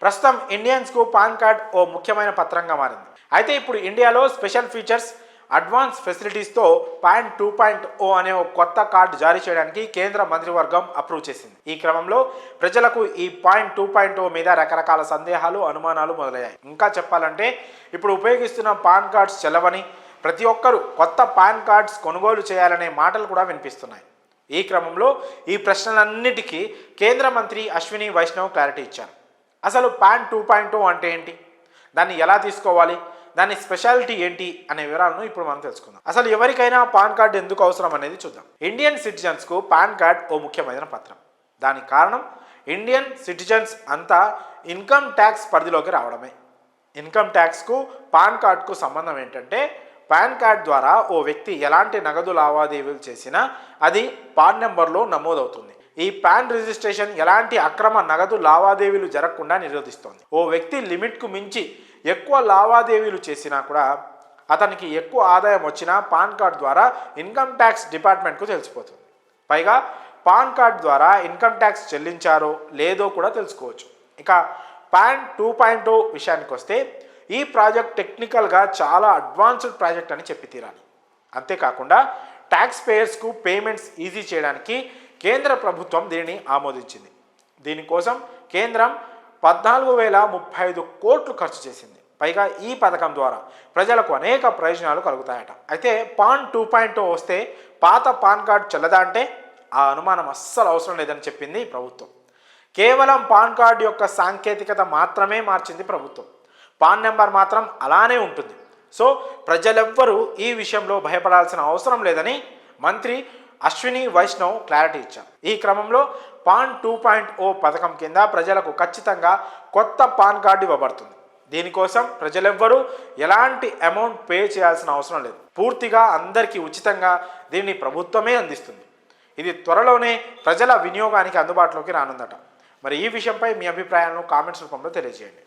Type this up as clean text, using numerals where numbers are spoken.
ప్రస్తుతం ఇండియన్స్కు pan card ఓ ముఖ్యమైన పత్రంగా మారింది. అయితే ఇప్పుడు ఇండియాలో స్పెషల్ ఫీచర్స్, అడ్వాన్స్ ఫెసిలిటీస్తో పాన్ 2.0 అనే ఒక కొత్త కార్డు జారీ చేయడానికి కేంద్ర మంత్రివర్గం అప్రూవ్ చేసింది. ఈ క్రమంలో ప్రజలకు ఈ పాన్ 2.0 మీద రకరకాల సందేహాలు, అనుమానాలు మొదలయ్యాయి. ఇంకా చెప్పాలంటే ఇప్పుడు ఉపయోగిస్తున్న పాన్ కార్డ్స్ చెల్లవని, ప్రతి ఒక్కరూ కొత్త పాన్ కార్డ్స్ కొనుగోలు చేయాలనే మాటలు కూడా వినిపిస్తున్నాయి. ఈ క్రమంలో ఈ ప్రశ్నలన్నిటికీ కేంద్ర మంత్రి అశ్విని వైష్ణవ్ క్లారిటీ ఇచ్చారు. అసలు పాన్ 2.0 అంటే ఏంటి, దాన్ని ఎలా తీసుకోవాలి, దాని స్పెషాలిటీ ఏంటి అనే వివరాలను ఇప్పుడు మనం తెలుసుకుందాం. అసలు ఎవరికైనా పాన్ కార్డు ఎందుకు అవసరం అనేది చూద్దాం. ఇండియన్ సిటిజన్స్కు పాన్ కార్డ్ ఓ ముఖ్యమైన పత్రం. దానికి కారణం ఇండియన్ సిటిజన్స్ అంతా ఇన్కమ్ ట్యాక్స్ పరిధిలోకి రావడమే. ఇన్కమ్ ట్యాక్స్కు పాన్ కార్డ్కు సంబంధం ఏంటంటే, పాన్ కార్డ్ ద్వారా ఓ వ్యక్తి ఎలాంటి నగదు లావాదేవీలు చేసినా అది పాన్ నెంబర్లో నమోదవుతుంది. ఈ పాన్ రిజిస్ట్రేషన్ ఎలాంటి అక్రమ నగదు లావాదేవీలు జరగకుండా నిరోధిస్తోంది. ఓ వ్యక్తి లిమిట్కు మించి ఎక్కువ లావాదేవీలు చేసినా కూడా, అతనికి ఎక్కువ ఆదాయం వచ్చినా పాన్ కార్డ్ ద్వారా ఇన్కమ్ ట్యాక్స్ డిపార్ట్మెంట్కు తెలిసిపోతుంది. పైగా పాన్ కార్డ్ ద్వారా ఇన్కమ్ ట్యాక్స్ చెల్లించారో లేదో కూడా తెలుసుకోవచ్చు. ఇక పాన్ 2.0 విషయానికి వస్తే, ఈ ప్రాజెక్ట్ టెక్నికల్గా చాలా అడ్వాన్స్డ్ ప్రాజెక్ట్ అని చెప్పి తీరాలి. అంతేకాకుండా ట్యాక్స్ పేయర్స్కు పేమెంట్స్ ఈజీ చేయడానికి కేంద్ర ప్రభుత్వం దీనిని ఆమోదించింది. దీనికోసం కేంద్రం 14,035 కోట్లు ఖర్చు చేసింది. పైగా ఈ పథకం ద్వారా ప్రజలకు అనేక ప్రయోజనాలు కలుగుతాయట. అయితే పాన్ 2.0 వస్తే పాత పాన్ కార్డ్ చెల్లదా అంటే ఆ అనుమానం అస్సలు అవసరం లేదని చెప్పింది ప్రభుత్వం. కేవలం పాన్ కార్డు యొక్క సాంకేతికత మాత్రమే మార్చింది ప్రభుత్వం. పాన్ నెంబర్ మాత్రం అలానే ఉంటుంది. సో ప్రజలెవ్వరూ ఈ విషయంలో భయపడాల్సిన అవసరం లేదని మంత్రి అశ్విని వైష్ణవ్ క్లారిటీ ఇచ్చారు. ఈ క్రమంలో పాన్ 2.0 పథకం కింద ప్రజలకు ఖచ్చితంగా కొత్త పాన్ కార్డు ఇవ్వబడుతుంది. దీనికోసం ప్రజలెవ్వరూ ఎలాంటి అమౌంట్ పే చేయాల్సిన అవసరం లేదు. పూర్తిగా అందరికీ ఉచితంగా దీన్ని ప్రభుత్వమే అందిస్తుంది. ఇది త్వరలోనే ప్రజల వినియోగానికి అందుబాటులోకి రానుందట. మరి ఈ విషయంపై మీ అభిప్రాయాలను కామెంట్స్ రూపంలో తెలియజేయండి.